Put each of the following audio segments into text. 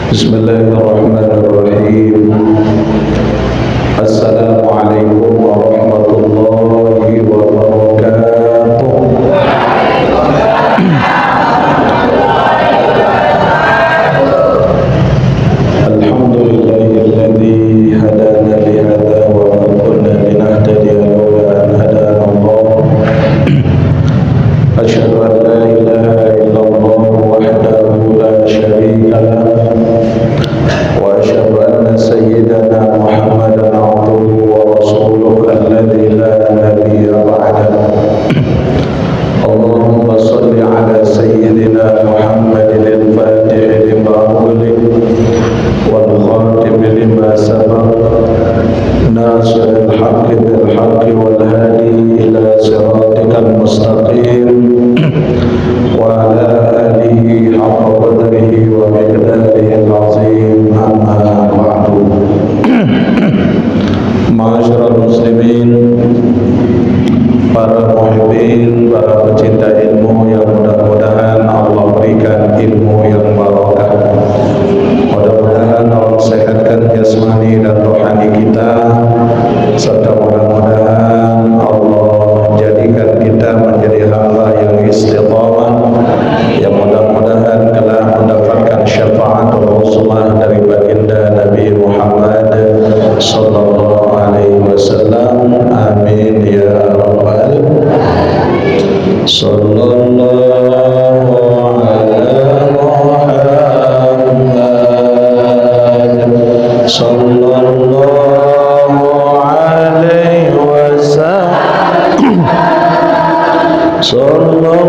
Bismillahirrahmanirrahim. Assalamualaikum warahmatullahi wabarakatuh. Alhamdulillahilladzi hadana lihadza wa ma kunna linahtadiya laula an hadana Allah. Asyhadu an la ilaha illallah wahdahu la syarika lah. وأشهد أن سيدنا محمدا عبده ورسوله الذي لا نبي بعده. اللهم صل على سيدنا محمد الفاتح لما أغلق والخاتم لما سبق ناصر الحق بالحق والهادي إلى صراطك المستقيم وعلى آله حق قدره ومقداره العظيم. Amma ba'du. Ma'asyiral muslimin, para muhibbin, para pecinta ilmu yang mudah-mudahan Allah berikan ilmu yang barakah. Mudah-mudahan Allah sehatkan jasmani dan rohani kita, serta mudah-mudahan Allah jadikan kita menjadi hamba yang istiqamah, yang mudah-mudahan kelak mendapatkan syafaatul uzma dari baginda Nabi Muhammad sallallahu alaihi wasallam. Amin ya rabbal alamin. Sallallahu ala Muhammad sallallahu alaihi wasallam. Sallallahu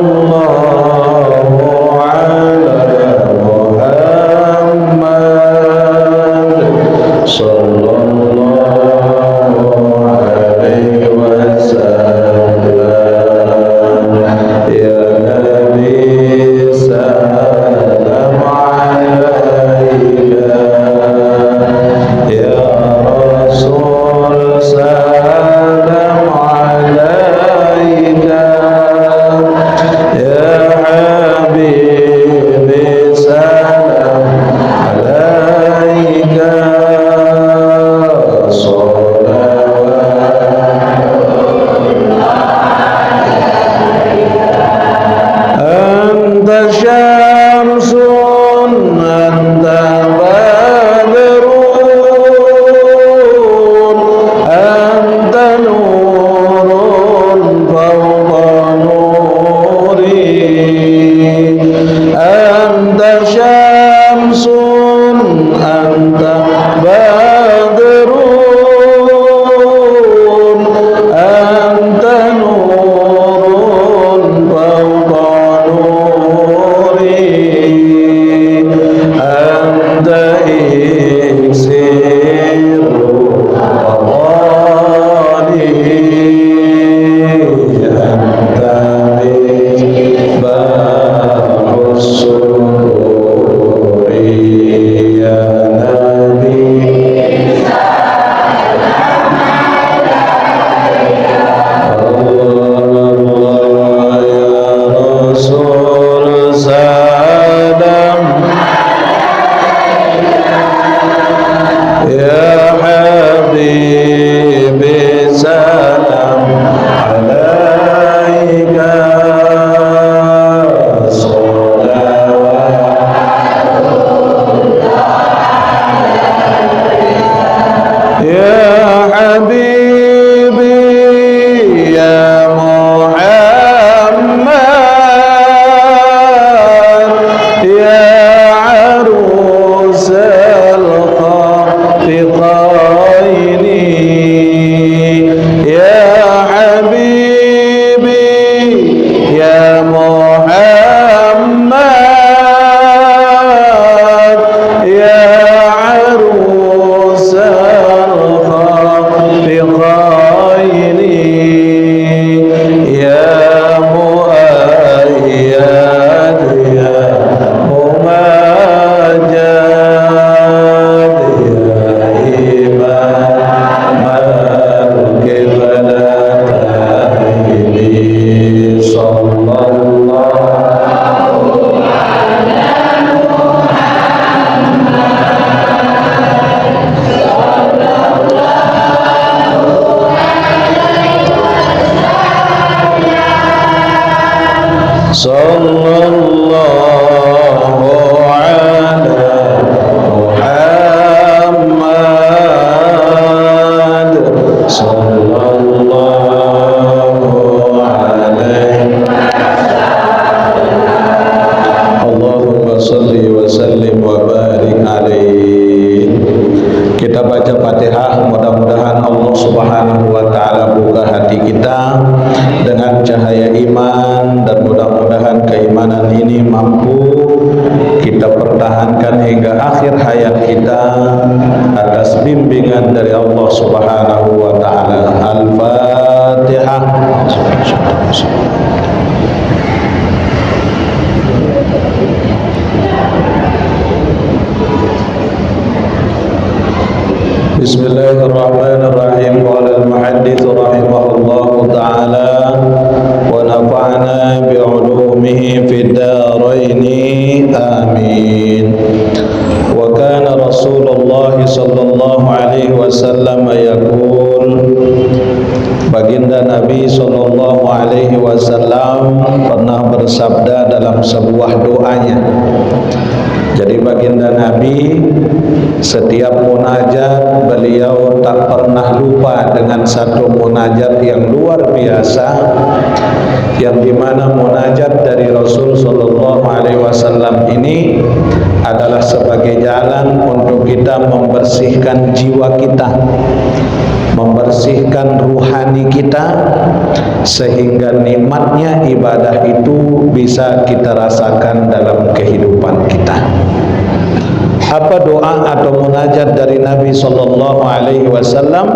وسلم وبارك عليه. Kita baca Fatihah, mudah-mudahan Allah Subhanahu wa taala buka hati kita dengan cahaya iman, dan mudah-mudahan keimanan ini mampu kita pertahankan hingga akhir hayat kita atas bimbingan dari Allah Subhanahu wa taala. Al-Fatihah. Bismillahirrahmanirrahim. Qala al-muhaddits rahimahullahu ta'ala wa nafa'na bi'ulumihi fid dharain. Amin. Wa kana Rasulullah sallallahu alaihi wasallam yaqul, baginda Nabi sallallahu alaihi wasallam pernah bersabda dalam sebuah doanya. Jadi baginda Nabi setiap munajat beliau tak pernah lupa dengan satu munajat yang luar biasa, yang dimana munajat dari Rasul sallallahu alaihi wasallam ini adalah sebagai jalan untuk kita membersihkan jiwa kita, membersihkan ruhani kita, sehingga nikmatnya ibadah itu bisa kita rasakan dalam kehidupan kita. Apa doa atau munajat dari Nabi sallallahu alaihi wasallam?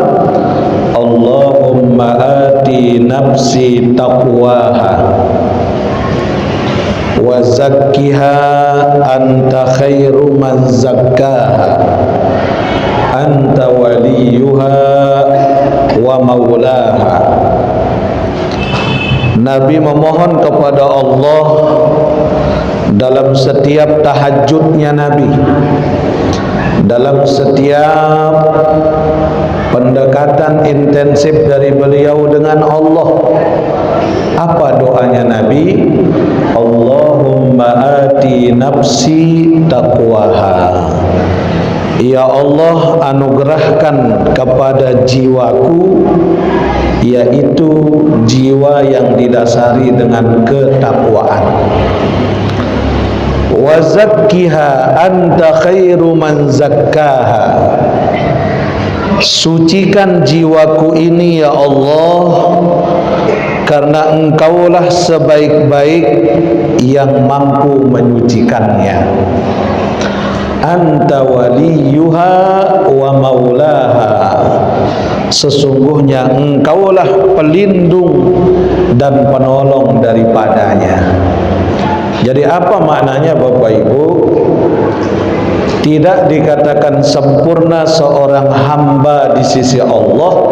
Allahumma ati nafsi taqwaha wa zakkiha anta khairu man zakkaha anta waliyuha wa maulaha. Nabi memohon kepada Allah dalam setiap tahajudnya Nabi, dalam setiap pendekatan intensif dari beliau dengan Allah. Apa doanya Nabi? Allahumma ati nafsi taqwaha. Ya Allah, anugerahkan kepada jiwaku, yaitu jiwa yang didasari dengan ketakwaan. Wa zakkiha anta khairu man zakkaha. Sucikan jiwaku ini ya Allah, karena engkaulah sebaik-baik yang mampu menyucikannya. Anta waliyuha wa maulaha. Sesungguhnya engkaulah pelindung dan penolong daripadanya. Jadi apa maknanya Bapak Ibu? Tidak dikatakan sempurna seorang hamba di sisi Allah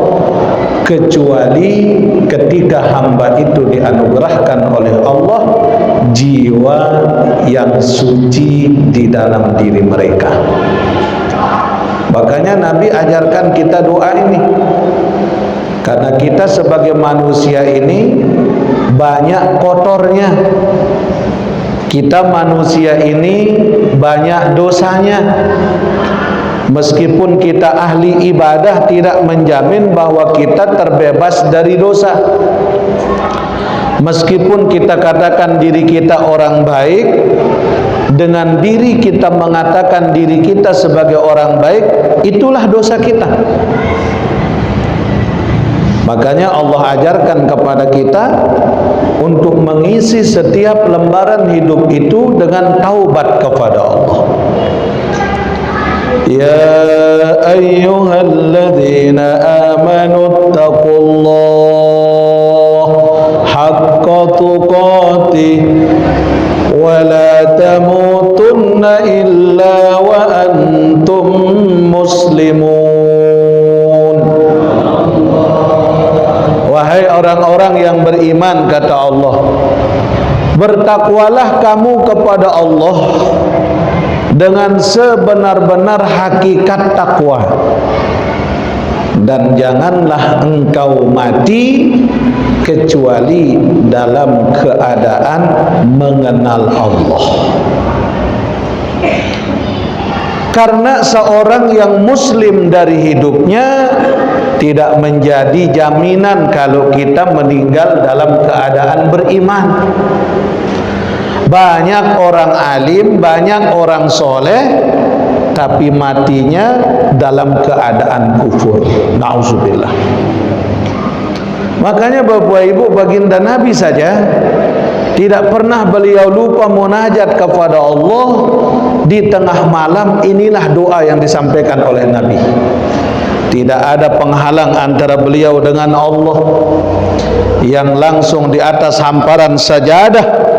kecuali ketika hamba itu dianugerahkan oleh Allah jiwa yang suci di dalam diri mereka. Makanya Nabi ajarkan kita doa ini, karena kita sebagai manusia ini banyak kotornya. Kita manusia ini banyak dosanya. Meskipun kita ahli ibadah, tidak menjamin bahwa kita terbebas dari dosa. Meskipun kita katakan diri kita orang baik, dengan diri kita mengatakan diri kita sebagai orang baik, itulah dosa kita. Makanya Allah ajarkan kepada kita untuk mengisi setiap lembaran hidup itu dengan taubat kepada Allah. Ya ayyuhalladzina amanu taqullaha haqqa tuqatih wa la tamutunna illa wa antum muslimun. Wahai orang-orang yang beriman, kata Allah, bertakwalah kamu kepada Allah dengan sebenar-benar hakikat takwa, dan janganlah engkau mati kecuali dalam keadaan mengenal Allah. Karena seorang yang muslim dari hidupnya tidak menjadi jaminan kalau kita meninggal dalam keadaan beriman. Banyak orang alim, banyak orang soleh, tapi matinya dalam keadaan kufur. Nauzubillah. Makanya Bapak Ibu, baginda Nabi saja tidak pernah beliau lupa munajat kepada Allah di tengah malam. Inilah doa yang disampaikan oleh Nabi. Tidak ada penghalang antara beliau dengan Allah. Yang langsung di atas hamparan sajadah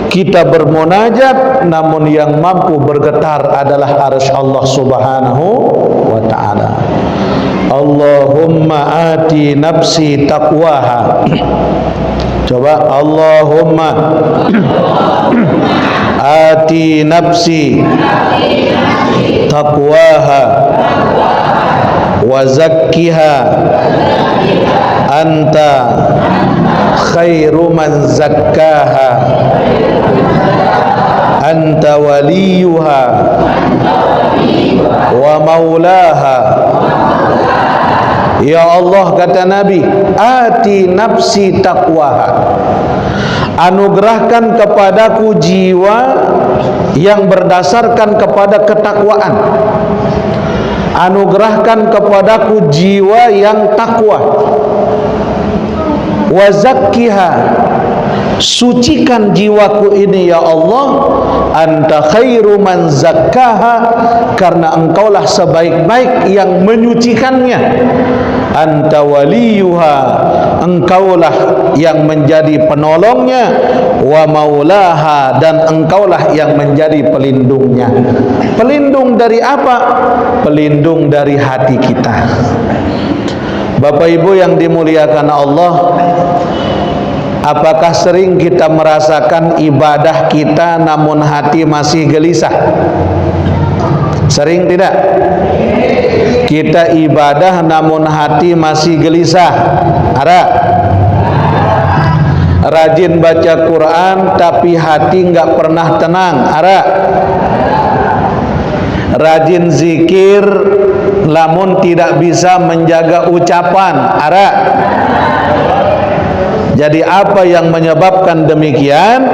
kita bermunajat, namun yang mampu bergetar adalah arsy Allah Subhanahu wa ta'ala. Allahumma ati nafsi taqwaha. Coba, Allahumma ati nafsi taqwaha wa zakkiha anta khairu man zakkaha anta waliyuha wa maulaha. Ya Allah, kata Nabi, ati nafsi taqwaha, anugerahkan kepadaku jiwa yang berdasarkan kepada ketakwaan. Anugerahkan kepadaku jiwa yang takwa. Wa zakkiha, sucikan jiwaku ini ya Allah. Anta khairu man zakkaha, karena engkaulah sebaik-baik yang menyucikannya. Anta waliyuha, engkaulah yang menjadi penolongnya. Wa maulaha, dan engkaulah yang menjadi pelindungnya. Pelindung dari apa? Pelindung dari hati kita. Bapak Ibu yang dimuliakan Allah, apakah sering kita merasakan ibadah kita namun hati masih gelisah? Sering tidak? Kita ibadah namun hati masih gelisah. Ada? Rajin baca Quran tapi hati nggak pernah tenang. Ada? Rajin zikir namun tidak bisa menjaga ucapan. Ada? Jadi apa yang menyebabkan demikian?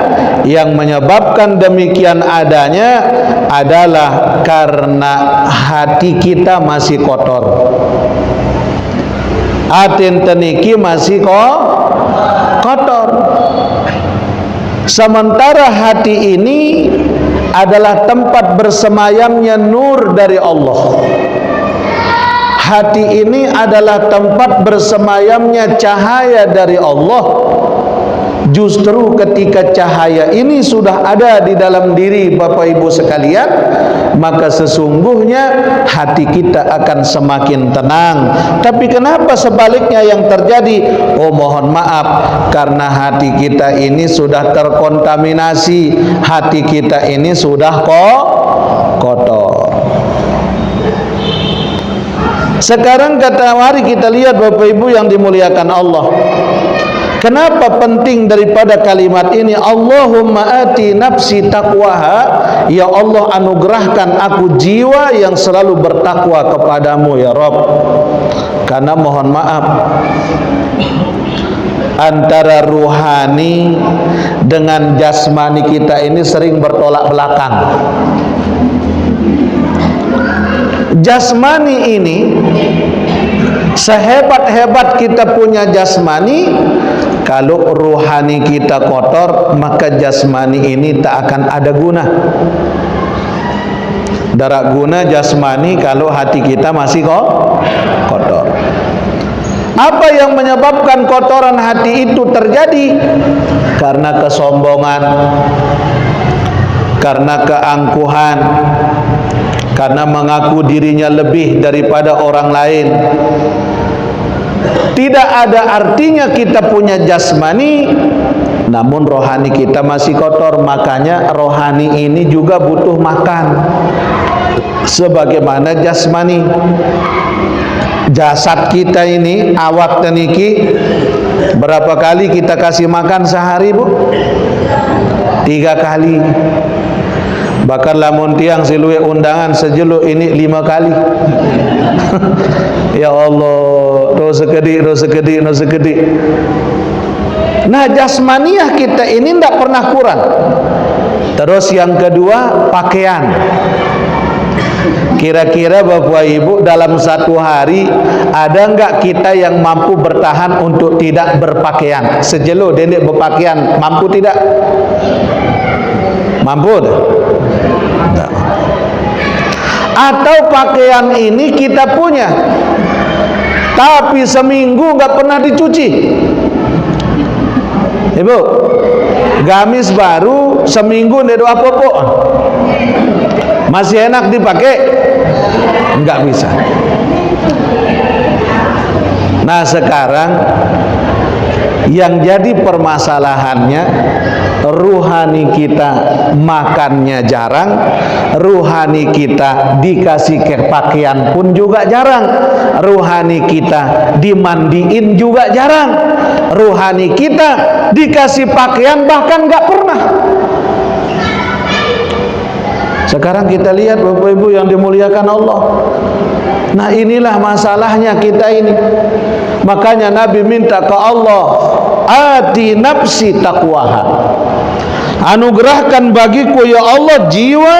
Yang menyebabkan demikian adanya adalah karena hati kita masih kotor. Atin teniki masih kotor. Sementara hati ini adalah tempat bersemayamnya nur dari Allah. Hati ini adalah tempat bersemayamnya cahaya dari Allah. Justru ketika cahaya ini sudah ada di dalam diri Bapak Ibu sekalian, maka sesungguhnya hati kita akan semakin tenang. Tapi kenapa sebaliknya yang terjadi? Oh, mohon maaf, karena hati kita ini sudah terkontaminasi. Hati kita ini sudah kotor. Sekarang mari kita lihat Bapak Ibu yang dimuliakan Allah. Kenapa penting daripada kalimat ini? Allahumma ati nafsi taqwaha, ya Allah anugerahkan aku jiwa yang selalu bertakwa kepadamu ya Rabb. Karena mohon maaf, antara ruhani dengan jasmani kita ini sering bertolak belakang. Jasmani ini, sehebat-hebat kita punya jasmani, kalau ruhani kita kotor, maka jasmani ini tak akan ada guna. Darak guna jasmani kalau hati kita masih kotor. Apa yang menyebabkan kotoran hati itu terjadi? Karena kesombongan, karena keangkuhan, karena mengaku dirinya lebih daripada orang lain. Tidak ada artinya kita punya jasmani namun rohani kita masih kotor. Makanya rohani ini juga butuh makan sebagaimana jasmani. Jasad kita ini, awak teniki, berapa kali kita kasih makan sehari, Bu? 3 kali. Bahkan lamun tiang silue undangan sejeluk ini 5 kali. Ya Allah, dosa gede. Nah, jasmaniah kita ini tidak pernah kurang. Terus yang kedua, pakaian. Kira-kira Bapak Ibu dalam satu hari ada enggak kita yang mampu bertahan untuk tidak berpakaian? Sejelo dendek berpakaian, mampu tidak? Mampu tidak? Atau pakaian ini kita punya, tapi seminggu enggak pernah dicuci. Ibu, gamis baru seminggu tidak ada apa-apa, masih enak dipakai? Enggak bisa. Nah, sekarang yang jadi permasalahannya, ruhani kita makannya jarang, ruhani kita dikasih pakaian pun juga jarang, ruhani kita dimandiin juga jarang, ruhani kita dikasih pakaian bahkan enggak pernah. Sekarang kita lihat Bapak Ibu yang dimuliakan Allah. Nah, inilah masalahnya kita ini. Makanya Nabi minta ke Allah, ati nafsi taqwaha. Anugerahkan bagiku ya Allah jiwa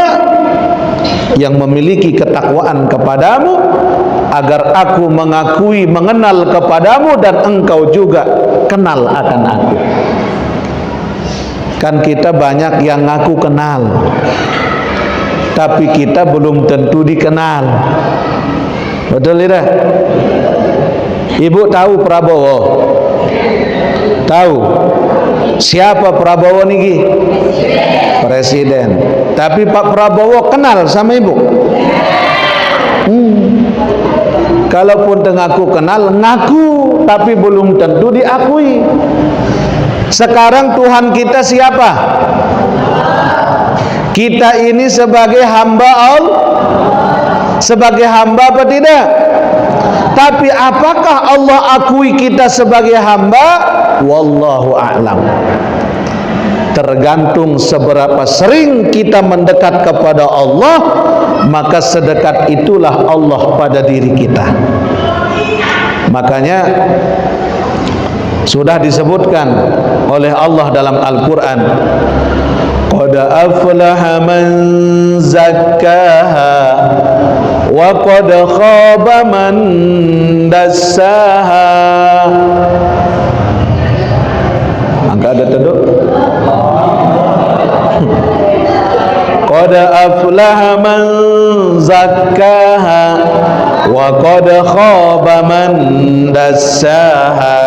yang memiliki ketakwaan kepadamu, agar aku mengakui, mengenal kepadamu dan engkau juga kenal akan aku. Kan kita banyak yang ngaku kenal, tapi kita belum tentu dikenal. Betul tidak? Ibu tahu Prabowo? Tahu? Siapa Prabowo niki? Presiden. Tapi Pak Prabowo kenal sama ibu? Kalaupun ngaku kenal, ngaku, tapi belum tentu diakui. Sekarang Tuhan kita siapa? Kita ini sebagai hamba Allah, sebagai hamba apa tidak? Tapi apakah Allah akui kita sebagai hamba? Wallahu a'lam. Tergantung seberapa sering kita mendekat kepada Allah, maka sedekat itulah Allah pada diri kita. Makanya sudah disebutkan oleh Allah dalam Al-Quran, qad aflaha man zakkaha wa qad khaba man dassaha. Angka ada taduk? Qad aflaha man zakkaha wa qad khaba man dassaha.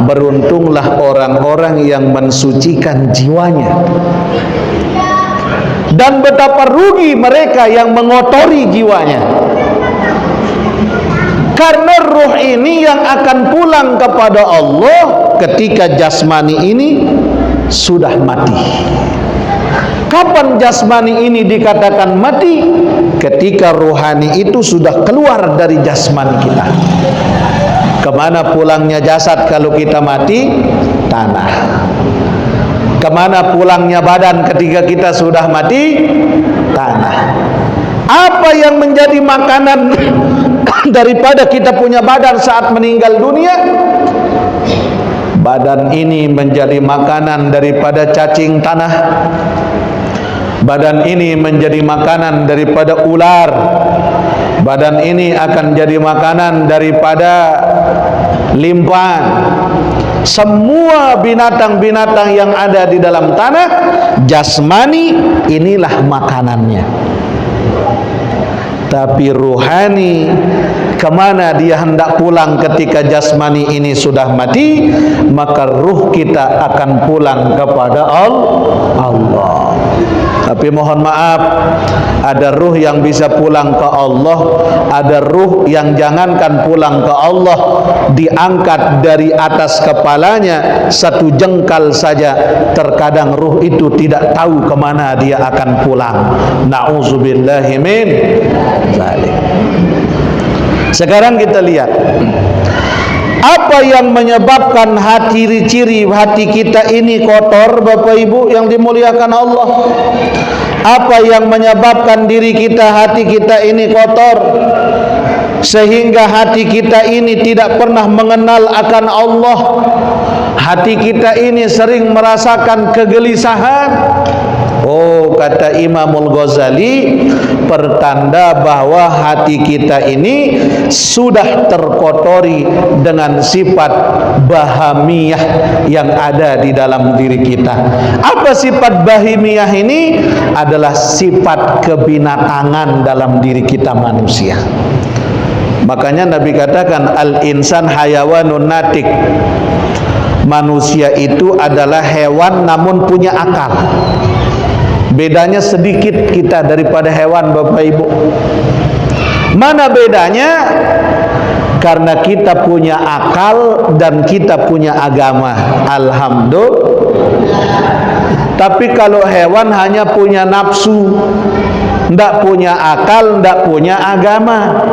Beruntunglah orang-orang yang mensucikan jiwanya, dan betapa rugi mereka yang mengotori jiwanya. Karena ruh ini yang akan pulang kepada Allah ketika jasmani ini sudah mati. Kapan jasmani ini dikatakan mati? Ketika ruhani itu sudah keluar dari jasmani kita. Kemana pulangnya jasad kalau kita mati? Tanah. Kemana pulangnya badan ketika kita sudah mati? Tanah. Apa yang menjadi makanan daripada kita punya badan saat meninggal dunia? Badan ini menjadi makanan daripada cacing tanah. Badan ini menjadi makanan daripada ular. Badan ini akan jadi makanan daripada limpahan. Semua binatang-binatang yang ada di dalam tanah, jasmani inilah makanannya. Tapi ruhani, kemana dia hendak pulang ketika jasmani ini sudah mati? Maka ruh kita akan pulang kepada Allah. Tapi mohon maaf, ada ruh yang bisa pulang ke Allah, ada ruh yang jangankan pulang ke Allah, diangkat dari atas kepalanya satu jengkal saja, terkadang ruh itu tidak tahu kemana dia akan pulang. Na'udzubillahi min dzalik. Sekarang kita lihat apa yang menyebabkan ciri-ciri hati kita ini kotor, Bapak Ibu yang dimuliakan Allah. Apa yang menyebabkan diri kita, hati kita ini kotor? sehingga hati kita ini tidak pernah mengenal akan Allah. Hati kita ini sering merasakan kegelisahan. Oh, kata Imamul Ghazali, pertanda bahwa hati kita ini sudah terkotori dengan sifat bahamiyah yang ada di dalam diri kita. Apa sifat bahimiyah ini? Adalah sifat kebinatangan dalam diri kita manusia. Makanya Nabi katakan al-insan hayawanun natik. Manusia itu adalah hewan namun punya akal. Bedanya sedikit kita daripada hewan, Bapak Ibu. Mana bedanya? Karena kita punya akal dan kita punya agama. Alhamdulillah. Tapi kalau hewan hanya punya nafsu, ndak punya akal, ndak punya agama.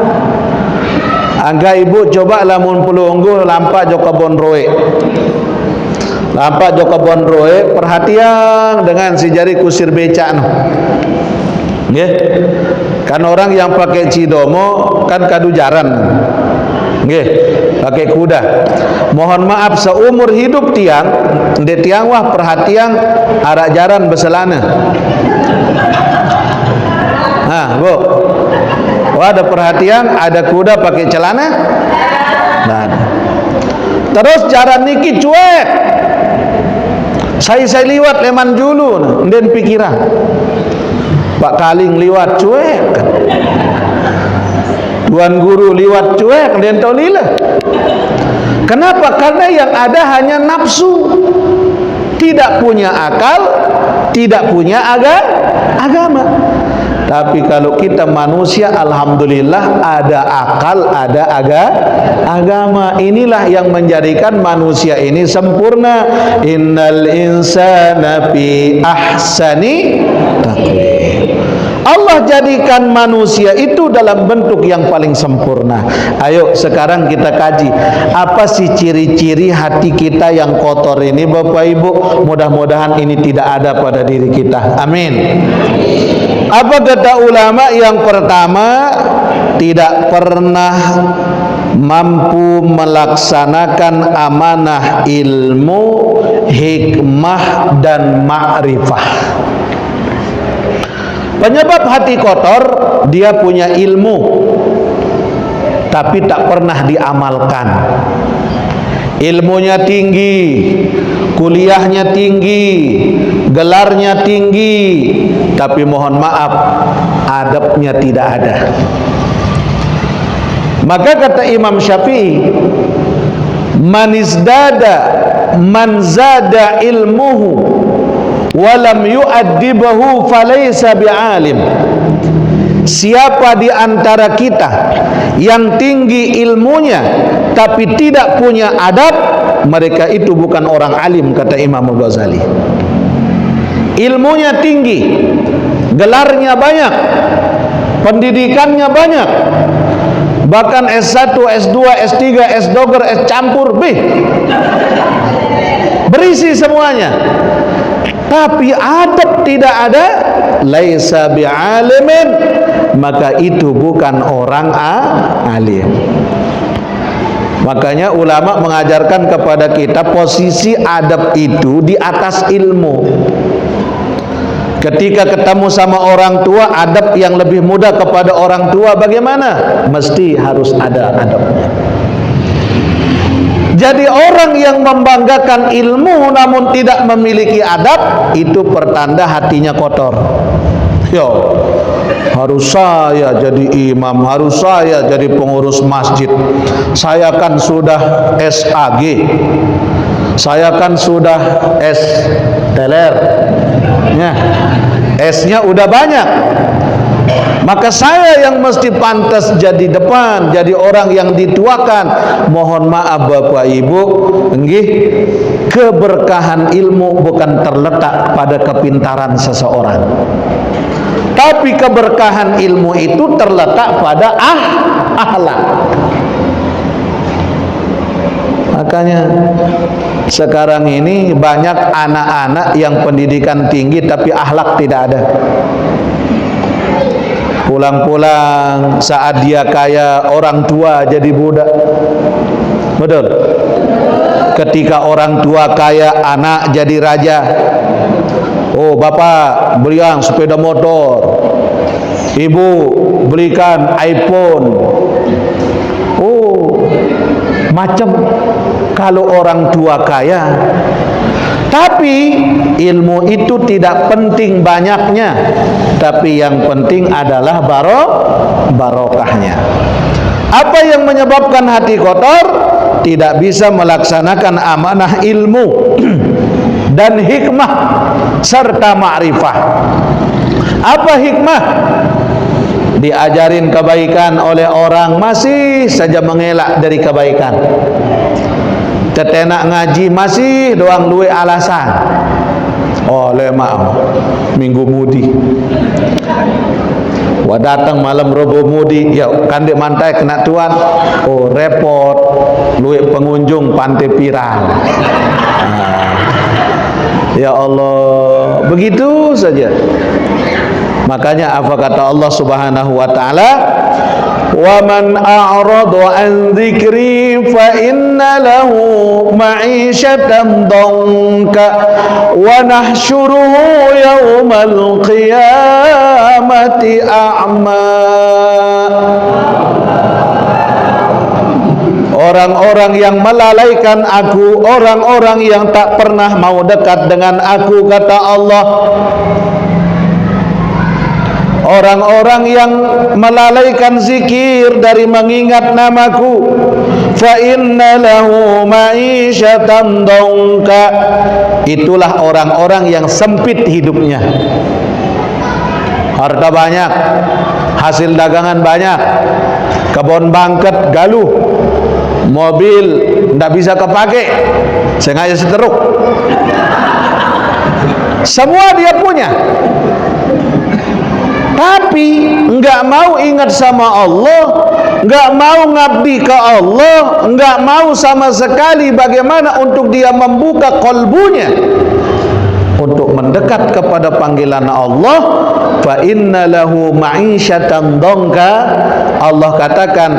Angga ibu coba lamun pelungguh lampak jo kebon roe. Lampak jo kebon roe, perhatian dengan si jari kusir becak no. Nggih. Kan orang yang pakai cidomo kan kadu jaran. Nggih, pakai kuda. Mohon maaf seumur hidup tiang, de tiang wah perhatian arak jaran beselana. Nah, Bu. Wah, ada perhatian, ada kuda pakai celana. Nah. Terus jaran niki cuek. Saya liwat leman dulu, dan pikiran. Pak Kaling liwat cuek. Tuan Guru liwat cuek, dan tolila. Kenapa? Karena yang ada hanya nafsu. Tidak punya akal, tidak punya agama. Tapi kalau kita manusia, alhamdulillah ada akal, ada agama. Inilah yang menjadikan manusia ini sempurna. Innal insana fi ahsani taqwim. Allah jadikan manusia itu dalam bentuk yang paling sempurna. Ayo sekarang kita kaji, apa sih ciri-ciri hati kita yang kotor ini, Bapak Ibu? Mudah-mudahan ini tidak ada pada diri kita. Amin. Apa kata ulama? Yang pertama, tidak pernah mampu melaksanakan amanah ilmu, hikmah dan ma'rifah. Penyebab hati kotor, dia punya ilmu tapi tak pernah diamalkan. Ilmunya tinggi, kuliahnya tinggi, gelarnya tinggi, tapi mohon maaf, adabnya tidak ada. Maka kata Imam Syafi'i, man zada ilmuhu walam yu'addibahu falaysa bi'alim. Siapa di antara kita yang tinggi ilmunya tapi tidak punya adab, mereka itu bukan orang alim, kata Imam Ghazali. Ilmunya tinggi, gelarnya banyak, pendidikannya banyak, bahkan S1, S2, S3, S Dogger, S campur B, berisi semuanya, tapi adab tidak ada, laisa bi'alimin, maka itu bukan orang alim. Makanya ulama mengajarkan kepada kita posisi adab itu di atas ilmu. Ketika ketemu sama orang tua, adab yang lebih mudah kepada orang tua bagaimana? Mesti harus ada adabnya. Jadi orang yang membanggakan ilmu namun tidak memiliki adab, itu pertanda hatinya kotor. Yo, harus saya jadi imam, harus saya jadi pengurus masjid. Saya kan sudah SAG, saya kan sudah S teler, ya, S-nya udah banyak. Maka saya yang mesti pantas jadi depan, jadi orang yang dituakan. Mohon maaf Bapak Ibu, nggih, keberkahan ilmu bukan terletak pada kepintaran seseorang, tapi keberkahan ilmu itu terletak pada akhlak. Makanya sekarang ini banyak anak-anak yang pendidikan tinggi tapi akhlak tidak ada. Pulang-pulang saat dia kaya, orang tua jadi budak. Betul? Ketika orang tua kaya, anak jadi raja. Oh, bapak belikan sepeda motor, ibu belikan iPhone. Oh, macam kalau orang tua kaya. Tapi ilmu itu tidak penting banyaknya, tapi yang penting adalah barokahnya. Apa yang menyebabkan hati kotor? Tidak bisa melaksanakan amanah ilmu dan hikmah serta ma'rifah. Apa hikmah? Diajarin kebaikan oleh orang, masih saja mengelak dari kebaikan. Tetenak ngaji, masih doang duit alasan. Oh, lemah minggu mudi. Wah, datang malam robo mudi, ya kan di mantai kena tuan. Oh, repot. Duit pengunjung pantai Piral. Ya Allah, begitu saja. Makanya apa kata Allah Subhanahu wa taala? Wa man a'rada an dzikri fa inna lahu ma'isyatan dhanka wa nahsyuruhu yaumal qiyamati a'ma. Orang-orang yang melalaikan aku, orang-orang yang tak pernah mau dekat dengan aku, kata Allah. Orang-orang yang melalaikan zikir dari mengingat namaku, fa inna lahu ma'isyatan dhanka, itulah orang-orang yang sempit hidupnya. Harta banyak, hasil dagangan banyak, kebun bangket galuh, mobil tidak bisa kepake, sengaja seteruk, semua dia punya. Tapi enggak mau ingat sama Allah, enggak mau ngabdi ke Allah, enggak mau sama sekali bagaimana untuk dia membuka kalbunya untuk mendekat kepada panggilan Allah. Fa inna lahu ma'isyatan dhanka, Allah katakan,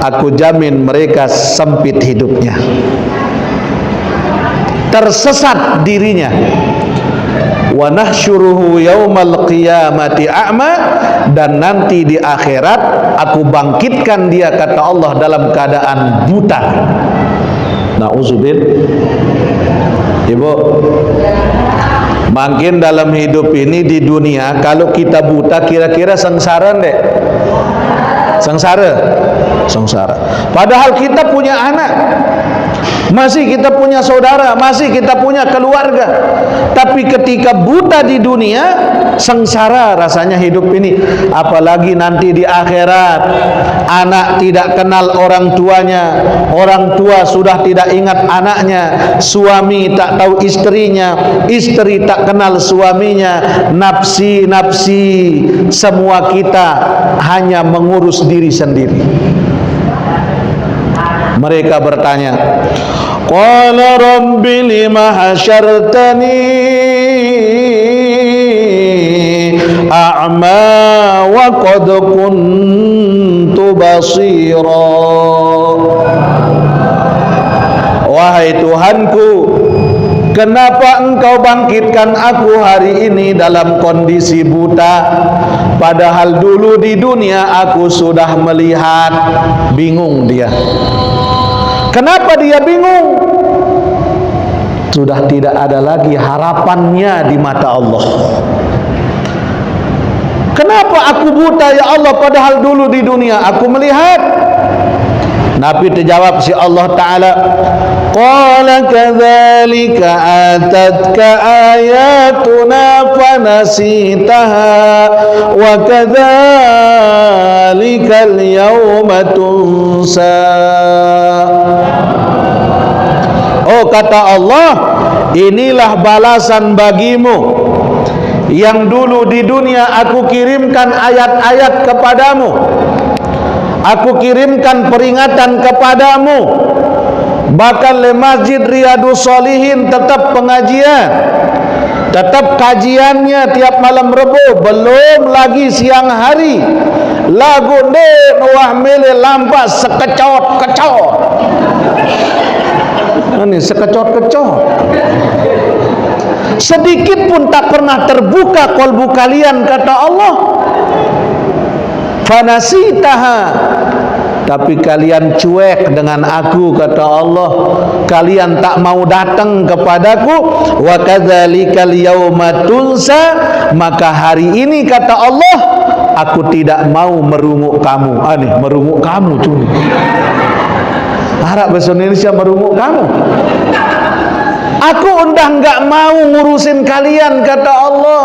aku jamin mereka sempit hidupnya, tersesat dirinya. Wa nahsyuruhu yaumal qiyamati a'ma, dan nanti di akhirat aku bangkitkan dia, kata Allah, dalam keadaan buta. Nauzubillah. Ibu, makin dalam hidup ini di dunia, kalau kita buta kira-kira sengsara enggak? Sengsara. Padahal kita punya anak, masih kita punya saudara, masih kita punya keluarga. Tapi ketika buta di dunia, sengsara rasanya hidup ini. Apalagi nanti di akhirat, anak tidak kenal orang tuanya, orang tua sudah tidak ingat anaknya, suami tak tahu istrinya, istri tak kenal suaminya, nafsi, semua kita hanya mengurus diri sendiri. Mereka bertanya, qala rabbi lima hasyartani a'ma wa qad kuntu basira. Wahai Tuhanku, kenapa engkau bangkitkan aku hari ini dalam kondisi buta, padahal dulu di dunia aku sudah melihat. Bingung dia. Kenapa dia bingung? Sudah tidak ada lagi harapannya di mata Allah. Kenapa aku buta ya Allah, padahal dulu di dunia aku melihat? Nabi terjawab si Allah Ta'ala, qala kadzalika atatka ayatuna fanasitaha wa kadzalika al-yawma tunsa. Oh, kata Allah, inilah balasan bagimu. Yang dulu di dunia aku kirimkan ayat-ayat kepadamu, aku kirimkan peringatan kepadamu, bahkan le Masjid Riyadus Shalihin tetap pengajian, Tetap kajiannya tiap malam Rebo, belum lagi siang hari. Lagu den wah mele lampas sekecot-kecot. Ini sekecot-kecot. Sedikit pun tak pernah terbuka kolbu kalian, kata Allah. Fanasitaha, tapi kalian cuek dengan aku, kata Allah. Kalian tak mau datang kepadaku. Wa kadzalikal yauma tunsa, maka hari ini, kata Allah, aku tidak mau merunguk kamu. Nih merunguk kamu tuh. Harap bahasa Indonesia merunguk kamu. Aku udah nggak mau ngurusin kalian, kata Allah.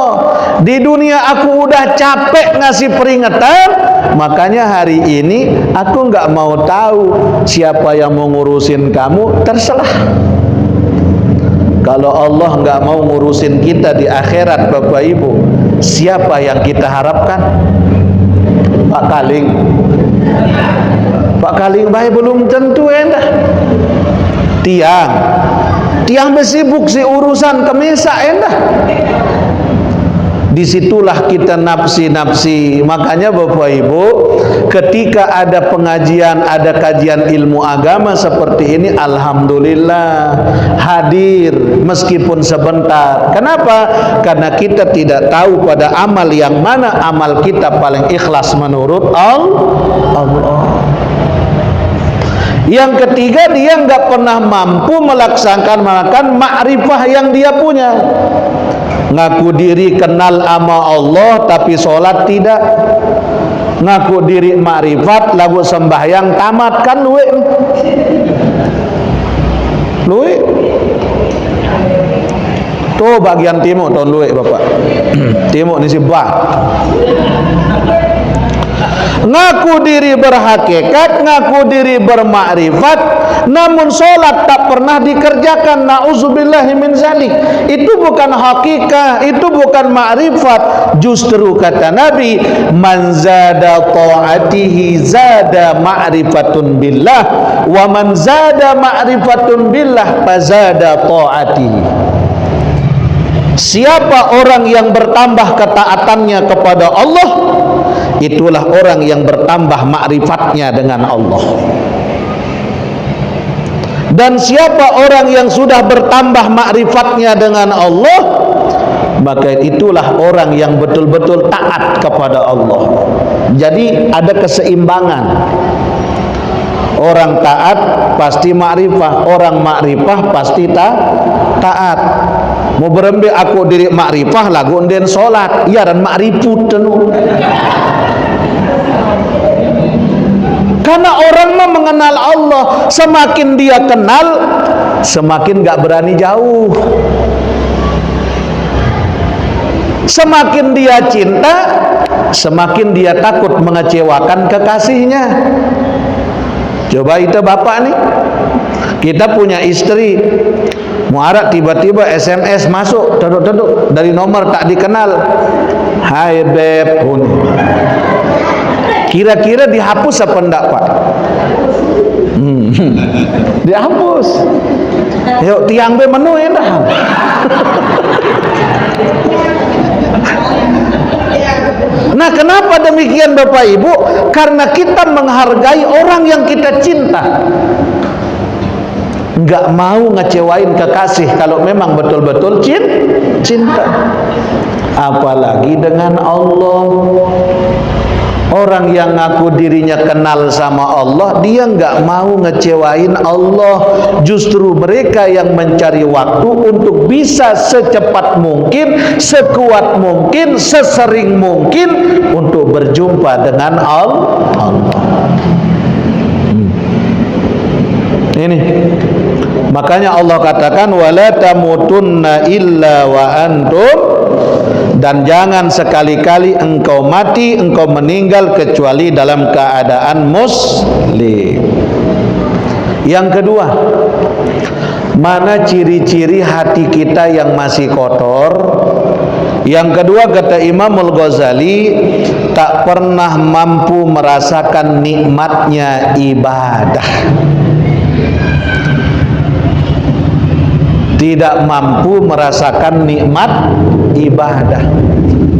Di dunia aku udah capek ngasih peringatan, makanya hari ini aku nggak mau tahu siapa yang mau ngurusin kamu, terserah. Kalau Allah nggak mau ngurusin kita di akhirat, Bapak Ibu, siapa yang kita harapkan? Pak Kaling. Pak Kaling baik belum tentu enak. Tiang besibuk si urusan kemesa endah. Disitulah kita nafsi-nafsi. Makanya Bapak Ibu, ketika ada pengajian, ada kajian ilmu agama seperti ini, alhamdulillah hadir meskipun sebentar. Kenapa? Karena kita tidak tahu pada amal yang mana amal kita paling ikhlas menurut Allah. Yang ketiga, dia nggak pernah mampu melaksanakan makrifah yang dia punya. Ngaku diri kenal ama Allah tapi sholat tidak. Ngaku diri makrifat lagu sembahyang tamat, kan luwe. Tuh bagian timur tahun luwe Bapak. Timur ni si bah. Ngaku diri berhakikat, ngaku diri bermakrifat, namun sholat tak pernah dikerjakan. Na'udzubillahi min zalik. Itu bukan hakikat, itu bukan makrifat. Justru kata Nabi, man zada ta'atihi zada ma'rifatun billah, wa man zada ma'rifatun billah fazada ta'atihi. Siapa orang yang bertambah ketaatannya kepada Allah, itulah orang yang bertambah makrifatnya dengan Allah. Dan siapa orang yang sudah bertambah makrifatnya dengan Allah, maka itulah orang yang betul-betul taat kepada Allah. Jadi ada keseimbangan. Orang taat pasti makrifah, orang makrifah pasti taat. Mau berembe aku diri makrifah lagu den solat, iya dan makrifut tenu. Karena orang mah mengenal Allah, semakin dia kenal, semakin gak berani jauh. Semakin dia cinta, semakin dia takut mengecewakan kekasihnya. Coba itu bapak nih, kita punya istri, muarat tiba-tiba SMS masuk, teduk-teduk dari nomor tak dikenal. Hai beb, kira-kira dihapus apa enggak Pak? Dihapus. Yuk tiang be menu ya dah. Nah, kenapa demikian Bapak Ibu? Karena kita menghargai orang yang kita cinta. Enggak mau ngecewain kekasih kalau memang betul-betul cinta. Apalagi dengan Allah. Orang yang ngaku dirinya kenal sama Allah, dia enggak mau ngecewain Allah. Justru mereka yang mencari waktu untuk bisa secepat mungkin, sekuat mungkin, sesering mungkin untuk berjumpa dengan Allah. Ini makanya Allah katakan wala tamutunna illa wa antum, dan jangan sekali-kali engkau mati, engkau meninggal kecuali dalam keadaan muslim. Yang kedua, mana ciri-ciri hati kita yang masih kotor? Yang kedua kata Imamul Ghazali, tak pernah mampu merasakan nikmatnya ibadah. tidak mampu merasakan nikmat ibadah.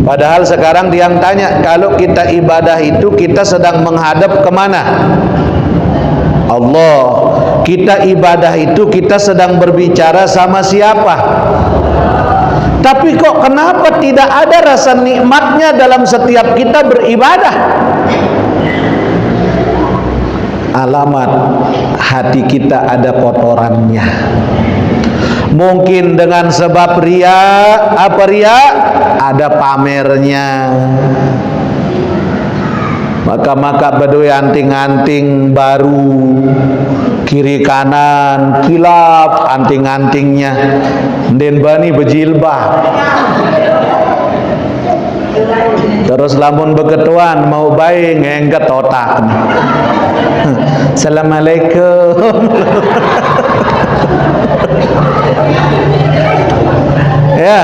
Padahal sekarang dia yang tanya, kalau kita ibadah itu kita sedang menghadap kemana? Allah. Kita ibadah itu kita sedang berbicara sama siapa? Tapi kok kenapa tidak ada rasa nikmatnya dalam setiap kita beribadah? Alamat hati kita ada kotorannya. Mungkin dengan sebab ria. Apa ria? Ada pamernya. Maka badui anting-anting baru, kiri kanan kilap anting-antingnya, den bani bejilbab. Terus lamun beketuan mau baik ngengket otak. Assalamualaikum. Ya,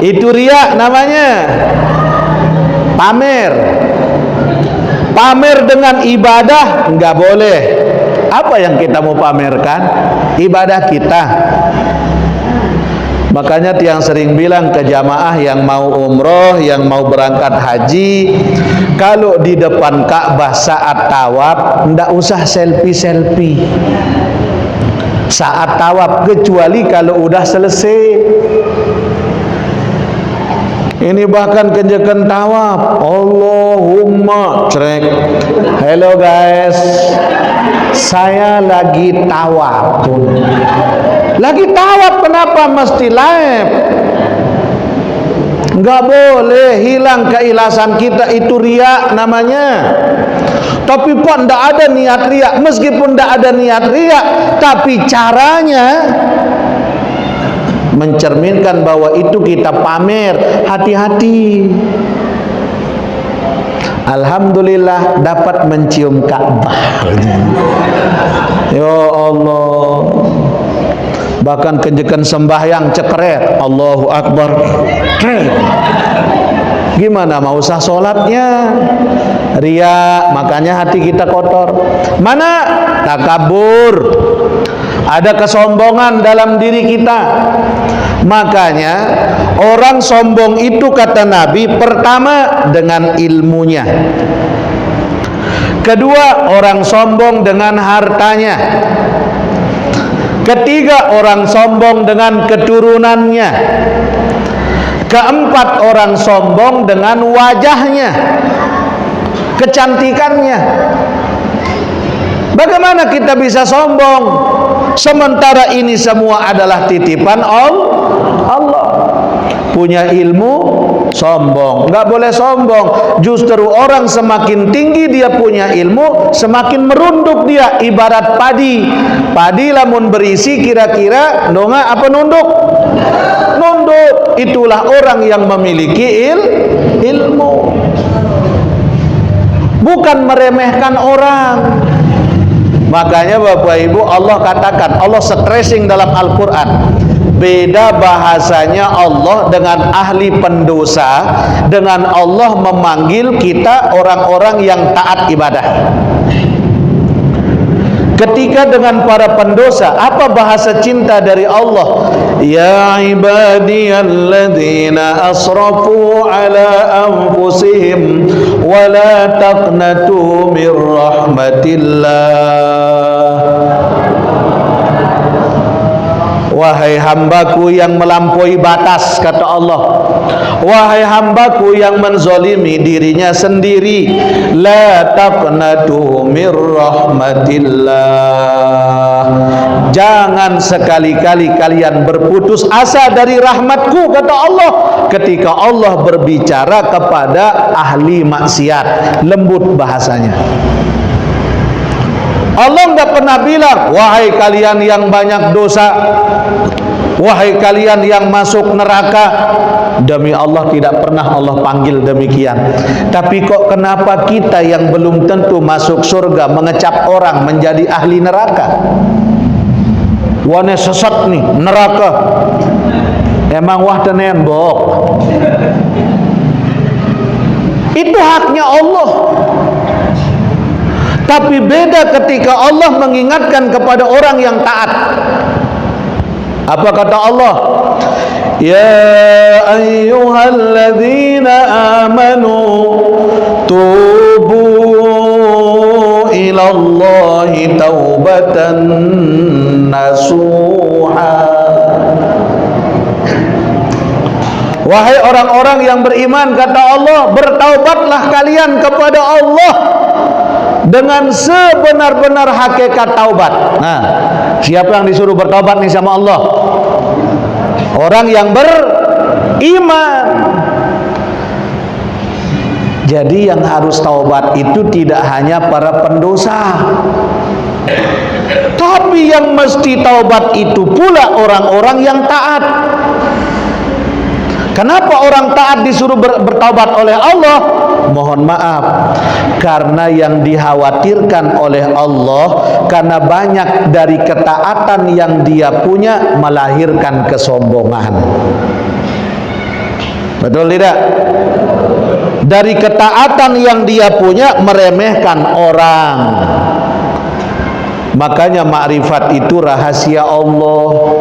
itu riya namanya. Pamer. Pamer dengan ibadah enggak boleh. Apa yang kita mau pamerkan? Ibadah kita. Makanya tiang sering bilang ke jamaah yang mau umroh, yang mau berangkat haji, kalau di depan Ka'bah saat tawaf enggak usah selfie-selfie saat tawaf, kecuali kalau udah selesai. Ini bahkan kenjakan tawaf, Allahumma trek. Hello guys, saya lagi tawaf. Lagi tawaf, kenapa mesti live? Enggak boleh, hilang keikhlasan kita, itu riya namanya. Tapi pun tidak ada niat riya. Meskipun tidak ada niat riya, tapi caranya mencerminkan bahwa itu kita pamer. Hati-hati. Alhamdulillah dapat mencium Ka'bah. Ya Allah. Bahkan kenjekan sembahyang cekret, Allahu Akbar. Gimana mau sah sholatnya? Ria, makanya hati kita kotor. Mana? Takabur. Ada kesombongan dalam diri kita. Makanya orang sombong itu kata Nabi, pertama dengan ilmunya. Kedua, orang sombong dengan hartanya. Ketiga, orang sombong dengan keturunannya. Keempat, orang sombong dengan wajahnya, kecantikannya. Bagaimana kita bisa sombong sementara ini semua adalah titipan Allah? Punya ilmu sombong, nggak boleh sombong. Justru orang semakin tinggi dia punya ilmu, semakin merunduk dia. Ibarat padi lamun berisi kira-kira nonga apa nunduk. Itulah orang yang memiliki ilmu. Bukan meremehkan orang. Makanya Bapak Ibu, Allah katakan, Allah stressing dalam Al-Quran, beda bahasanya Allah dengan ahli pendosa, dengan Allah memanggil kita orang-orang yang taat ibadah. Ketika dengan para pendosa, apa bahasa cinta dari Allah? Ya ibadiyalladzina asrafu ala anfusihim wa la taqnatu min rahmatillah. Wahai hambaku yang melampaui batas, kata Allah. Wahai hambaku yang menzalimi dirinya sendiri, la taqnatu mir rahmatillah. Jangan sekali-kali kalian berputus asa dari rahmatku, kata Allah. Ketika Allah berbicara kepada ahli maksiat, lembut bahasanya. Allah enggak pernah bilang, wahai kalian yang banyak dosa, wahai kalian yang masuk neraka. Demi Allah tidak pernah Allah panggil demikian. Tapi kok kenapa kita yang belum tentu masuk surga mengecap orang menjadi ahli neraka? Wane sesat nih neraka. Emang wah tenembok. Itu haknya Allah. Tapi beda ketika Allah mengingatkan kepada orang yang taat. Apa kata Allah? Ya ayyuhalladzina amanu tubu ilallahi taubatan nasuha. Wahai orang-orang yang beriman, kata Allah, bertaubatlah kalian kepada Allah dengan sebenar-benar hakikat taubat. Nah, siapa yang disuruh bertaubat nih sama Allah? Orang yang beriman. Jadi yang harus taubat itu tidak hanya para pendosa, tapi yang mesti taubat itu pula orang-orang yang taat. Kenapa orang taat disuruh bertaubat oleh Allah? Mohon maaf, karena yang dikhawatirkan oleh Allah, karena banyak dari ketaatan yang dia punya melahirkan kesombongan. Betul tidak? Dari ketaatan yang dia punya meremehkan orang. Makanya makrifat itu rahasia Allah.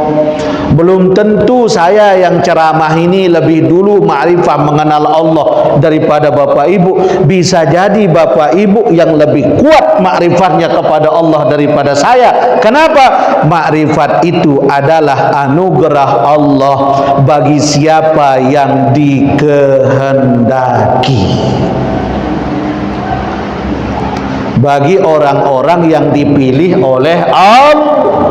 Belum tentu saya yang ceramah ini lebih dulu makrifat mengenal Allah daripada Bapak Ibu. Bisa jadi Bapak Ibu yang lebih kuat makrifatnya kepada Allah daripada saya. Kenapa? Makrifat itu adalah anugerah Allah bagi siapa yang dikehendaki. Bagi orang-orang yang dipilih oleh Allah.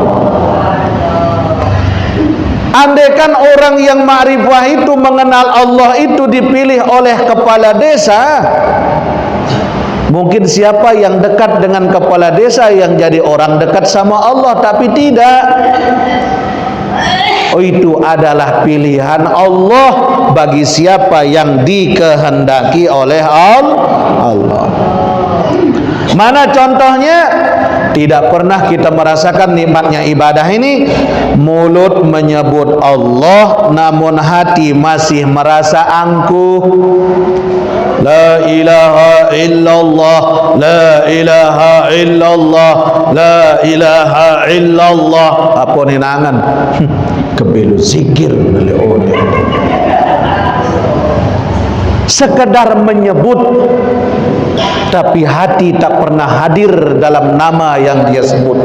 Andaikan orang yang ma'rifah itu mengenal Allah itu dipilih oleh kepala desa, mungkin siapa yang dekat dengan kepala desa yang jadi orang dekat sama Allah, tapi tidak. Oh, itu adalah pilihan Allah bagi siapa yang dikehendaki oleh Allah. Mana contohnya? Tidak pernah kita merasakan nikmatnya ibadah ini. Mulut menyebut Allah, namun hati masih merasa angkuh. La ilaha illallah, la ilaha illallah, la ilaha illallah. Apa ni nangan? Kebelu zikir oleh sekedar menyebut, tapi hati tak pernah hadir dalam nama yang dia sebut.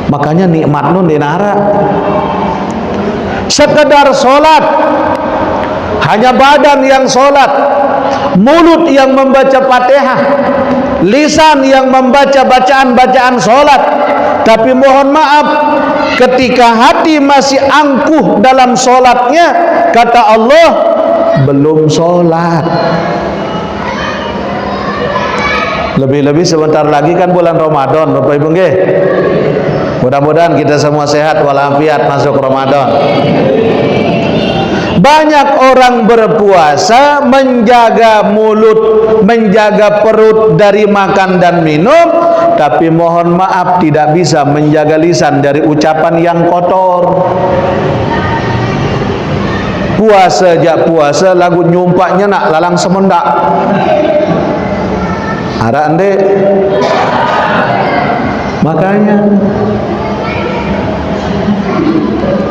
Makanya nikmat nun dinara. Sekedar solat, hanya badan yang solat, mulut yang membaca Fatihah, lisan yang membaca bacaan-bacaan solat. Tapi mohon maaf, ketika hati masih angkuh dalam solatnya, kata Allah, belum solat. Lebih-lebih sebentar lagi kan bulan Ramadan, Bapak Ibu nggih. Mudah-mudahan kita semua sehat walafiat masuk Ramadan. Banyak orang berpuasa menjaga mulut, menjaga perut dari makan dan minum, tapi mohon maaf tidak bisa menjaga lisan dari ucapan yang kotor. Puasa jak puasa lagu nyumpaknya nak lalang semendak. Ada ande. Makanya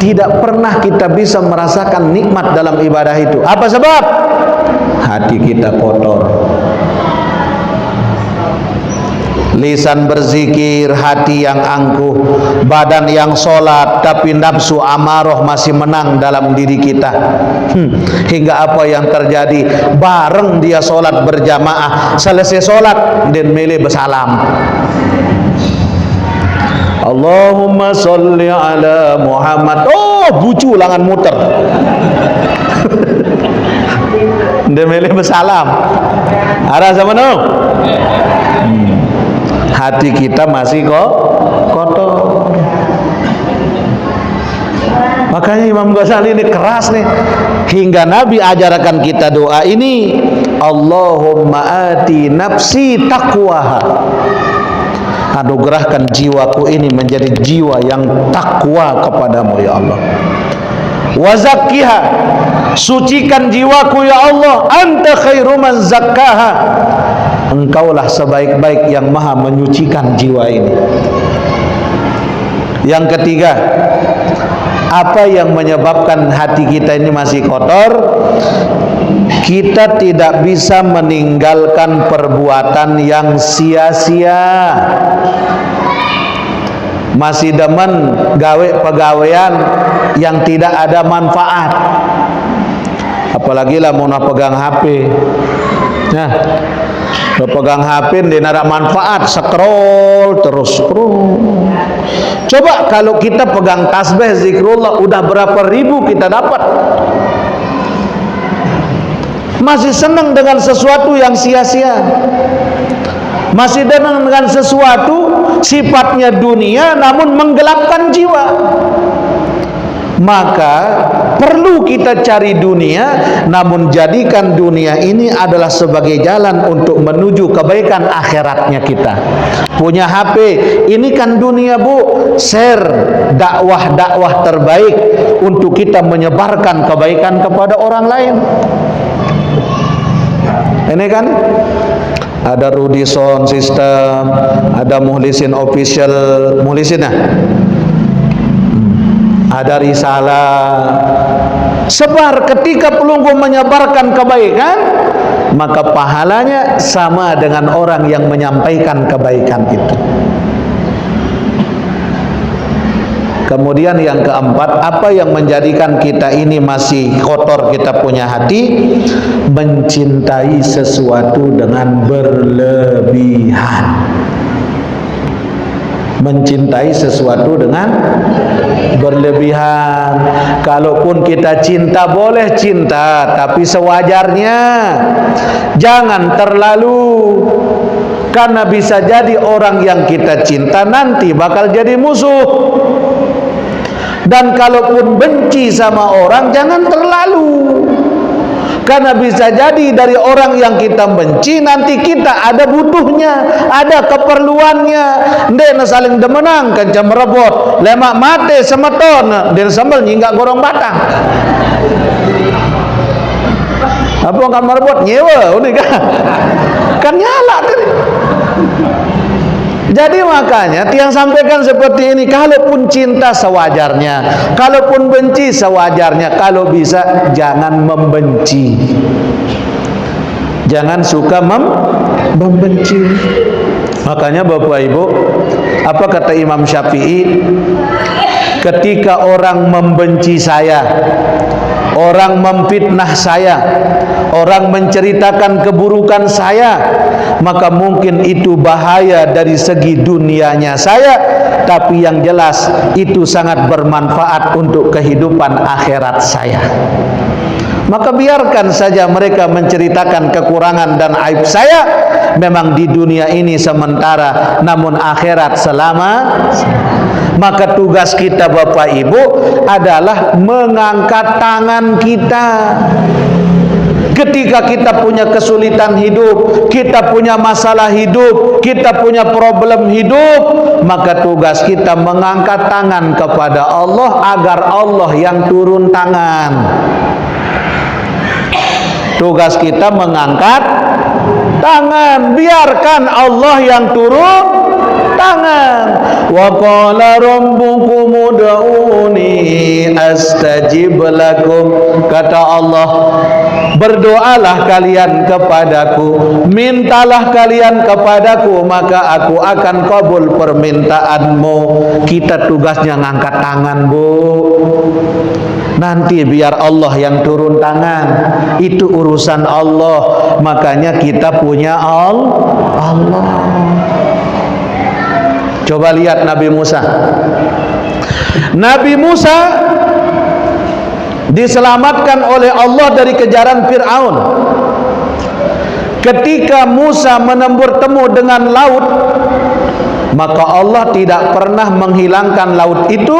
tidak pernah kita bisa merasakan nikmat dalam ibadah itu. Apa sebab? Hati kita kotor. Lisan berzikir, hati yang angkuh, badan yang sholat, tapi nafsu amarah masih menang dalam diri kita. Hingga apa yang terjadi? Bareng dia sholat berjamaah, selesai sholat dan milih bersalam. Allahumma sholli ala Muhammad. Oh, bucu langan muter. Dia milih bersalam. Arah sama no? Hati kita masih kok kotor. Makanya Imam Ghazali ini keras nih. Hingga Nabi ajarkan kita doa ini, Allahumma ati nafsi taqwaha. Anugerahkan jiwaku ini menjadi jiwa yang takwa kepadamu ya Allah. Wa zakkiha, sucikan jiwaku ya Allah. Anta khairu man zakkaha, engkaulah sebaik-baik yang maha menyucikan jiwa ini. Yang ketiga, apa yang menyebabkan hati kita ini masih kotor? Kita tidak bisa meninggalkan perbuatan yang sia-sia. Masih demen gawe pegawaian yang tidak ada manfaat. Apalagi lah mau pegang HP. Nah, pegang HP dia ada manfaat, scroll terus scroll. Coba kalau kita pegang tasbih zikrullah, udah berapa ribu kita dapat. Masih senang dengan sesuatu yang sia-sia. Masih dengan sesuatu sifatnya dunia namun menggelapkan jiwa. Maka perlu kita cari dunia, namun jadikan dunia ini adalah sebagai jalan untuk menuju kebaikan akhiratnya kita. Punya HP, ini kan dunia bu, share dakwah-dakwah terbaik untuk kita menyebarkan kebaikan kepada orang lain. Ini kan ada Rudy Sound System, ada Muhlisin Official, Muhlisin ya, ada Risalah. Sebar, ketika pelunggu menyebarkan kebaikan, maka pahalanya sama dengan orang yang menyampaikan kebaikan itu. Kemudian yang keempat, apa yang menjadikan kita ini masih kotor, kita punya hati? Mencintai sesuatu dengan berlebihan. Mencintai sesuatu dengan berlebihan. Kalaupun kita cinta, boleh cinta, tapi sewajarnya. Jangan terlalu. Karena bisa jadi orang yang kita cinta nanti bakal jadi musuh. Dan kalaupun benci sama orang, jangan terlalu. Karena bisa jadi dari orang yang kita benci, nanti kita ada butuhnya, ada keperluannya. Ndek saling demenang, kencam merebut, lemak mate semeton, dan sambal nyinggak gorong batang. Apa kan merebut nyewa, udah kan nyala tadi. Jadi makanya tiang sampaikan seperti ini, kalaupun cinta sewajarnya, kalaupun benci sewajarnya, kalau bisa jangan membenci. Jangan suka membenci. Makanya Bapak Ibu, apa kata Imam Syafi'i? Ketika orang membenci saya, orang memfitnah saya, orang menceritakan keburukan saya, maka mungkin itu bahaya dari segi dunianya saya, tapi yang jelas itu sangat bermanfaat untuk kehidupan akhirat saya. Maka biarkan saja mereka menceritakan kekurangan dan aib saya. Memang di dunia ini sementara, namun akhirat selama. Maka tugas kita Bapak Ibu adalah mengangkat tangan kita. Ketika kita punya kesulitan hidup, kita punya masalah hidup, kita punya problem hidup, maka tugas kita mengangkat tangan kepada Allah agar Allah yang turun tangan. Tugas kita mengangkat tangan, biarkan Allah yang turun tangan. Wa qala rabbukum ud'uni astajib lakum. Kata Allah, berdoalah kalian kepadaku, mintalah kalian kepadaku, maka aku akan kabul permintaanmu. Kita tugasnya ngangkat tangan, Bu. Nanti biar Allah yang turun tangan. Itu urusan Allah. Makanya kita punya Allah. Coba lihat Nabi Musa. Nabi Musa diselamatkan oleh Allah dari kejaran Fir'aun. Ketika Musa menembur temu dengan laut, maka Allah tidak pernah menghilangkan laut itu,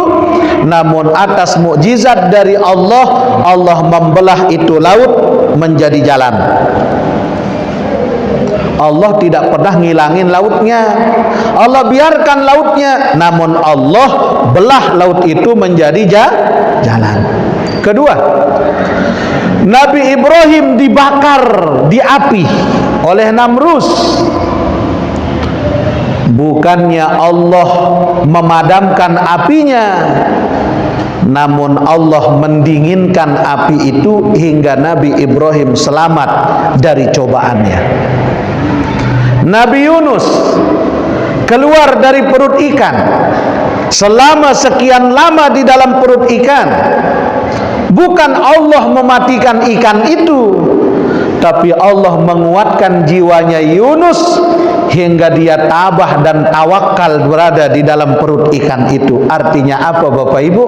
namun atas mukjizat dari Allah, Allah membelah itu laut menjadi jalan. Allah tidak pernah ngilangin lautnya, Allah biarkan lautnya, namun Allah belah laut itu menjadi jalan. Kedua, Nabi Ibrahim dibakar di api oleh Namrus. Bukannya Allah memadamkan apinya, namun Allah mendinginkan api itu hingga Nabi Ibrahim selamat dari cobaannya. Nabi Yunus keluar dari perut ikan, selama sekian lama di dalam perut ikan. Bukan Allah mematikan ikan itu, tapi Allah menguatkan jiwanya Yunus hingga dia tabah dan tawakal berada di dalam perut ikan itu. Artinya apa Bapak Ibu?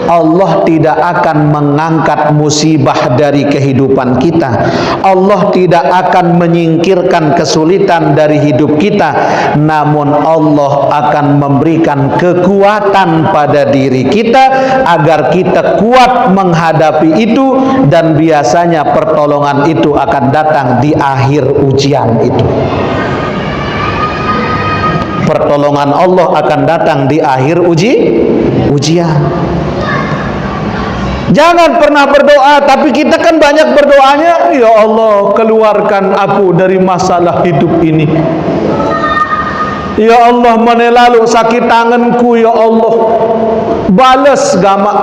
Allah tidak akan mengangkat musibah dari kehidupan kita. Allah tidak akan menyingkirkan kesulitan dari hidup kita, namun Allah akan memberikan kekuatan pada diri kita agar kita kuat menghadapi itu, dan biasanya pertolongan itu akan datang di akhir ujian itu. Pertolongan Allah akan datang di akhir ujian. Jangan pernah berdoa, tapi kita kan banyak berdoanya, ya Allah keluarkan aku dari masalah hidup ini. Ya Allah menelalu sakit tanganku, ya Allah balas gama.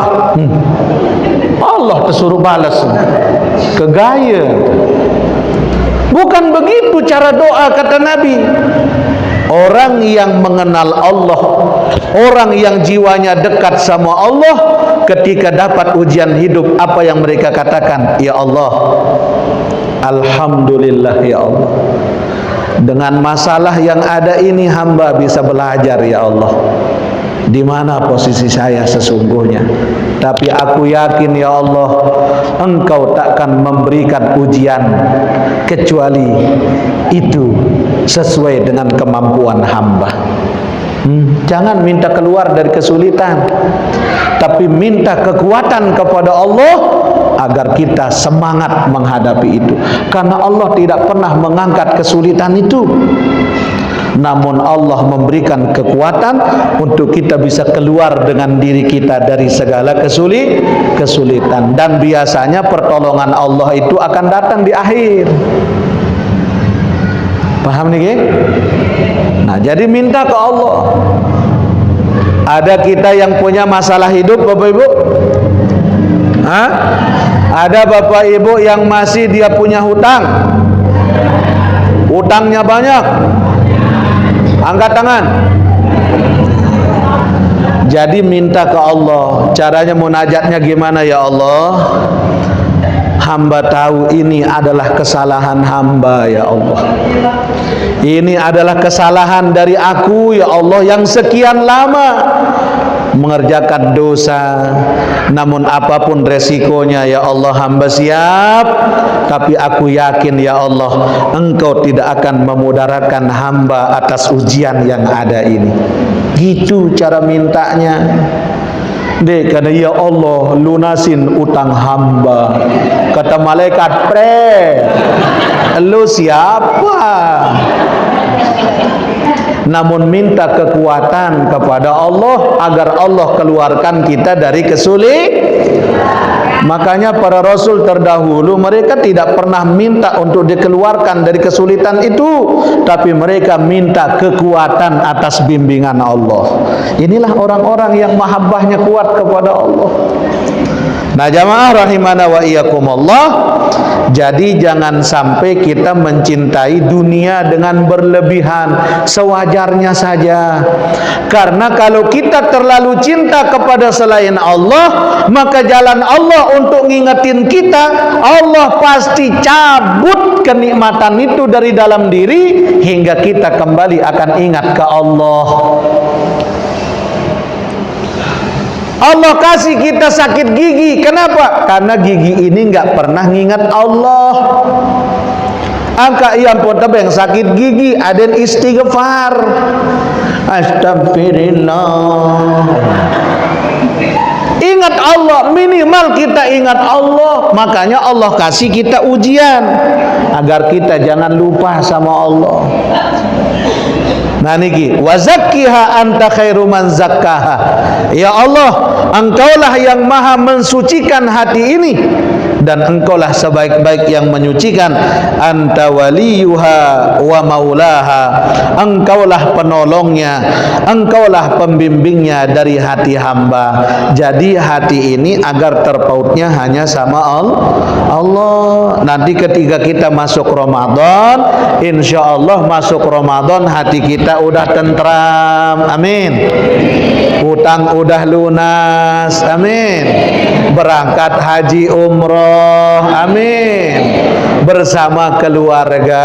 Allah tersuruh balas, kegaya. Bukan begitu cara doa, kata Nabi. Orang yang mengenal Allah, orang yang jiwanya dekat sama Allah, ketika dapat ujian hidup, apa yang mereka katakan? Ya Allah, alhamdulillah ya Allah, dengan masalah yang ada ini hamba bisa belajar ya Allah di mana posisi saya sesungguhnya. Tapi aku yakin ya Allah, Engkau takkan memberikan ujian kecuali itu sesuai dengan kemampuan hamba. Jangan minta keluar dari kesulitan, tapi minta kekuatan kepada Allah agar kita semangat menghadapi itu. Karena Allah tidak pernah mengangkat kesulitan itu, namun Allah memberikan kekuatan untuk kita bisa keluar dengan diri kita dari segala kesulitan. Dan biasanya pertolongan Allah itu akan datang di akhir. Paham nih? Nah, jadi minta ke Allah. Ada kita yang punya masalah hidup Bapak Ibu? Hah? Ada Bapak Ibu yang masih dia punya hutang? Hutangnya banyak? Angkat tangan. Jadi minta ke Allah. Caranya munajatnya gimana? Ya Allah, hamba tahu ini adalah kesalahan hamba ya Allah. Ini adalah kesalahan dari aku ya Allah yang sekian lama mengerjakan dosa. Namun apapun resikonya ya Allah, hamba siap. Tapi aku yakin ya Allah, Engkau tidak akan memudaratkan hamba atas ujian yang ada ini. Gitu cara mintanya. Dek, karena ya Allah lunasin utang hamba. Kata malaikat, lu siapa? Namun minta kekuatan kepada Allah agar Allah keluarkan kita dari kesulitan. Makanya para rasul terdahulu mereka tidak pernah minta untuk dikeluarkan dari kesulitan itu, tapi mereka minta kekuatan atas bimbingan Allah. Inilah orang-orang yang mahabbahnya kuat kepada Allah. Nah jamaah rahimana wa iyyakumullah, jadi jangan sampai kita mencintai dunia dengan berlebihan, sewajarnya saja. Karena kalau kita terlalu cinta kepada selain Allah, maka jalan Allah untuk ngingetin kita, Allah pasti cabut kenikmatan itu dari dalam diri hingga kita kembali akan ingat ke Allah. Allah kasih kita sakit gigi. Kenapa? Karena gigi ini nggak pernah ngingat Allah. Angka yang potong yang sakit gigi, ada istighfar. Astagfirullah. Ingat Allah, minimal kita ingat Allah. Makanya Allah kasih kita ujian agar kita jangan lupa sama Allah. Nah niki, wa zakkiha anta khairu man zakkaha. Ya Allah, Engkaulah yang maha mensucikan hati ini, dan engkaulah sebaik-baik yang menyucikan. Anta waliyuha wa maulaha, engkaulah penolongnya, engkaulah pembimbingnya dari hati hamba. Jadi hati ini agar terpautnya hanya sama Allah. Nanti ketika kita masuk Ramadan, insya Allah masuk Ramadan hati kita udah tentram, amin. Utang udah lunas, amin. Berangkat haji umroh, amin. Bersama keluarga,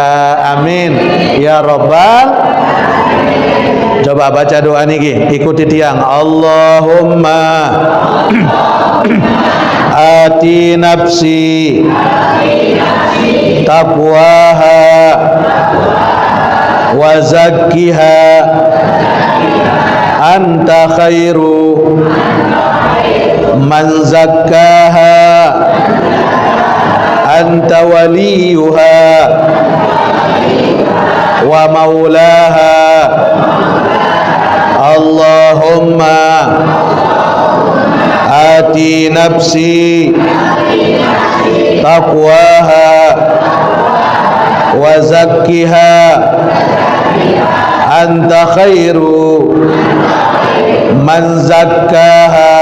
amin. Ya Rabbal. Coba baca doa niki, ikuti tiang. Allahumma ati nafsi taqwaha wa zakkiha anta khairu man zakkaha anta waliyuha wa maulaha. Allahumma ati nafsi taqwaha wa zakkiha anta khairu man zakkaha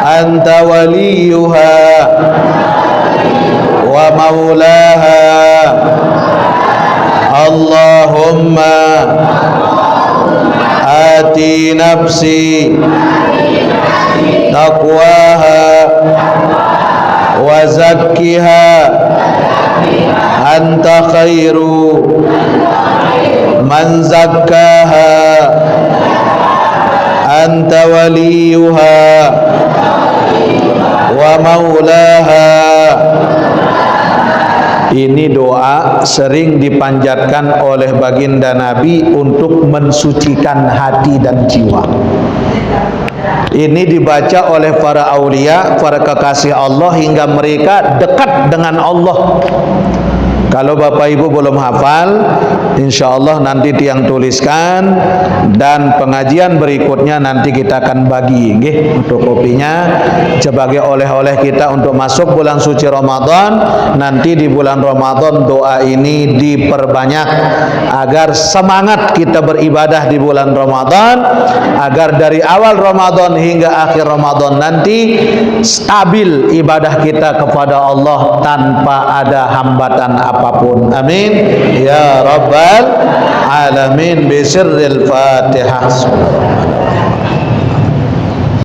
anta waliyuha wa maulaha. Allahumma ati nafsi taqwaha wa zakkiha anta khairu man zakkaha anta waliyuha wa maulaha. Ini doa sering dipanjatkan oleh baginda Nabi untuk mensucikan hati dan jiwa. Ini dibaca oleh para aulia, para kekasih Allah hingga mereka dekat dengan Allah. Kalau Bapak Ibu belum hafal, insya Allah nanti tiang tuliskan, dan pengajian berikutnya nanti kita akan bagi untuk kopinya sebagai oleh-oleh kita untuk masuk bulan suci Ramadan. Nanti di bulan Ramadan doa ini diperbanyak agar semangat kita beribadah di bulan Ramadan, agar dari awal Ramadan hingga akhir Ramadan nanti stabil ibadah kita kepada Allah tanpa ada hambatan apapun. Amin ya rabbal alamin. Bisirril Fatihah.